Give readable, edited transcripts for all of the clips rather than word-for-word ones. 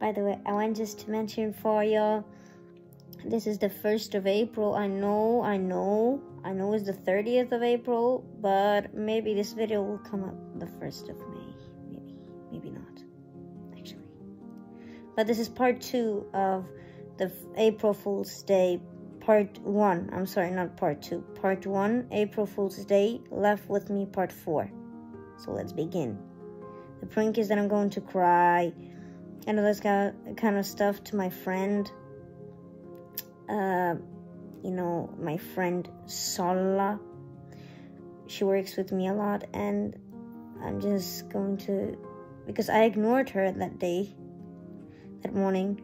By the way, I want just to mention for y'all, this is the 1st of April. I know it's the 30th of April, but maybe this video will come up the 1st of May. Maybe not, actually. But this is part 2 of the April Fool's Day, part 1. I'm sorry, not part 2. Part 1, April Fool's Day, left with me part 4. So let's begin. The prank is that I'm going to cry and all this kind of stuff to my friend. You know, my friend Sola. She works with me a lot, and I'm just going to, because I ignored her that morning.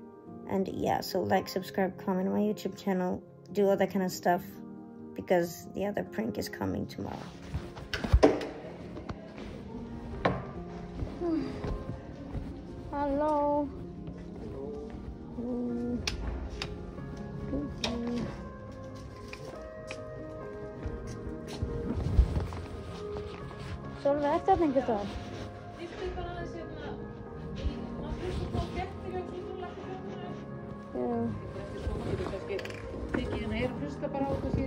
And yeah, so like, subscribe, comment on my YouTube channel, do all that kind of stuff, because the other prank is coming tomorrow. Hello. Sólveig, ertu þarna einhvers staðar? Viltu bara aðeins maður hlusta á fréttir og svona lappir. Já. Getur kannski tekið hérna hlusta bara á þessi,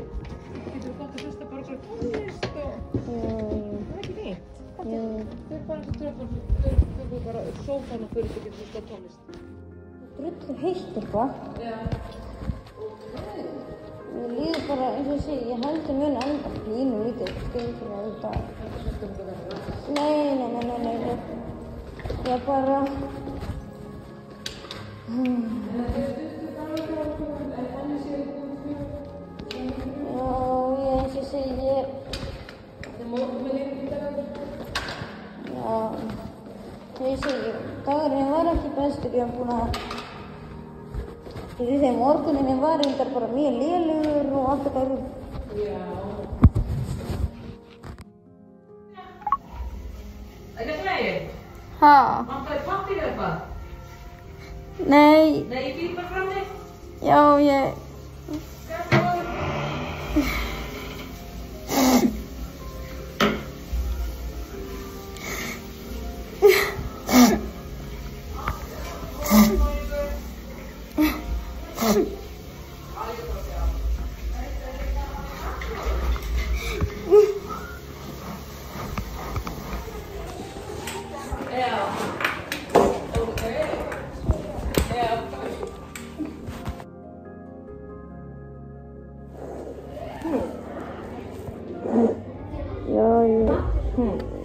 getur gott að hlusta bara á tónlist og það ekki nýtt. Þau bara eins og tökum bara sófan og fyrir að geta hlusta á tónlist. Drullu heitt eitthvað. Já. Mér líður bara, eins og ég segi, ég held að mun enda pínu lítið skemmtilega í dag. Nei. Ég bara... Já, eins og ég segi, Já, ég segi, dagurinn var ekki bestur, ég var búin að... Þegar morguninni var reyndar bara mjög lélegur og allt þetta rugl. Já. Er þetta greiðin? Ha? Vantar þið pappír eða eitthvað? Nei. Nei, ég býr bara frammi. Já, ég...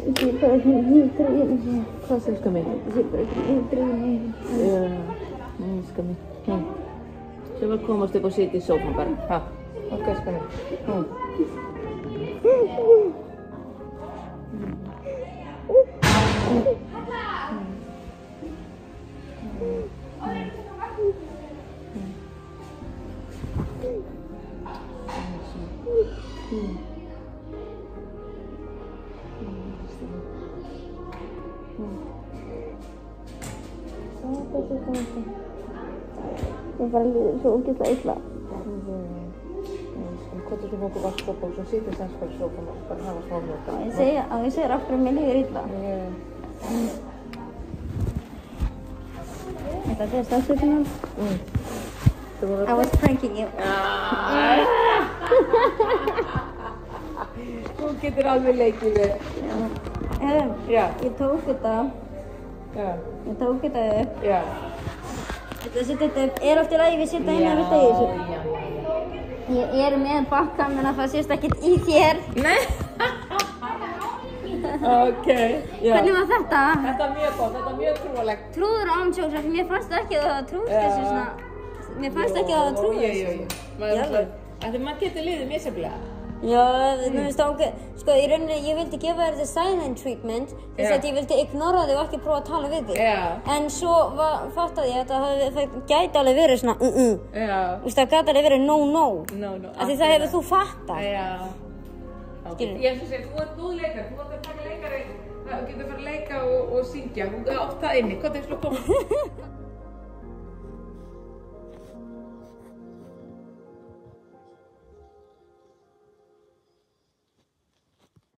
Ég sé bara ekki hýldregin. Hvað elskar mig? Ég sé bara ekki hýldregin. Já, elskar mig. Svo var komast upp og sitja í sófan bara. Ha, ok, elskar mig. Ég bara líður svo ógeðslega illa. Hvað þú nokkuð vatnsópa og svo sitja þess bara í sófan og bara hafa smá mjög. Ég segir af hverju mér líður illa. Þetta er stafsökunar. I was pranking you. Þú getur alveg leikið við. Já. Ég tók þetta upp. Já. Þetta er allt í lagi, við setja inn að vita í þessu. Ég er með bakkann, en það sést ekkert í þér. Nei. Ok, já. Hvernig var þetta? Þetta er mjög gott, þetta er mjög trúalegt. Trúður ámsjóks, mér fannst ekki að það trúðst þessu svona. Mér fannst ekki að það trúðst þessu. Þegar maður getur liðið misjafnlega. Já, mér finnst það okkur, sko í rauninni, ég vildi gefa þér þetta silent treatment þess að ég vildi ignora þig og ekki prófa að tala við þig. En svo fattaði ég að það gæti alveg verið svona það gæti alveg verið no. Af því það hefur þú fattað. Ég eins og segja, þú ert góð leikari, þú ert að taka leikari, þú getur að fara að leika og syngja, þú átt það inni, hvað er það að koma?